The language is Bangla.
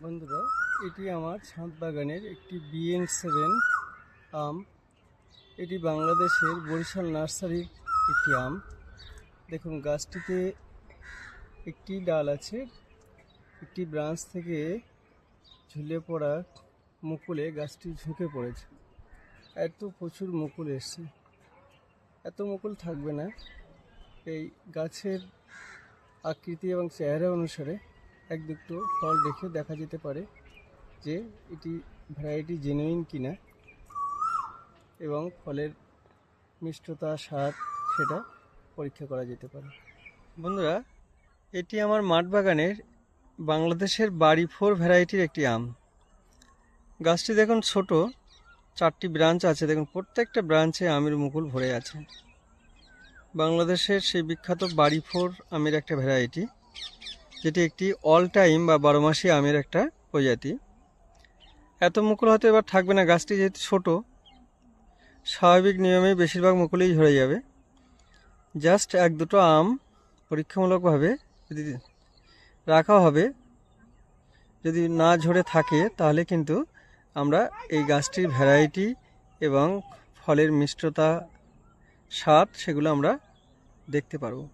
বন্ধুরা, এটি আমার ছাদ বাগানের একটি BN7 আম। এটি বাংলাদেশের বরিশাল নার্সারির একটি আম। দেখুন, গাছটিতে একটি ডাল আছে, একটি ব্রাঞ্চ থেকে ঝুলে পড়া মুকুলে গাছটি ঝুঁকে পড়েছে। প্রচুর মুকুল এসছে। এত মুকুল থাকবে না। এই গাছের আকৃতি এবং চেহারা অনুসারে এক দুটো ফল দেখে দেখা যেতে পারে যে এটি ভ্যারাইটি জেনুইন কিনা, এবং ফলের মিষ্টতা, স্বাদ সেটা পরীক্ষা করা যেতে পারে। বন্ধুরা, এটি আমার মাঠ বাগানের বাংলাদেশের বাড়ি 4 ভ্যারাইটির একটি আম। গাছটি দেখুন ছোট, 4টি ব্রাঞ্চ আছে। দেখুন, প্রত্যেকটা ব্রাঞ্চে আমের মুকুল ভরে আছে। বাংলাদেশের সেই বিখ্যাত বাড়ি 4 আমের একটা ভ্যারাইটি, যেটি একটি অল টাইম বা 12 মাসি আমের একটা প্রজাতি। এত মুকুল হয়তো এবার থাকবে না, গাছটি যেহেতু ছোট, স্বাভাবিক নিয়মে বেশিরভাগ মুকুলই ঝরে যাবে। জাস্ট এক দুটো আম পরীক্ষামূলকভাবে যদি রাখা হবে, যদি না ঝরে থাকে তাহলে কিন্তু আমরা এই গাছটির ভ্যারাইটি এবং ফলের মিষ্টতা, স্বাদ সেগুলো আমরা দেখতে পারবো।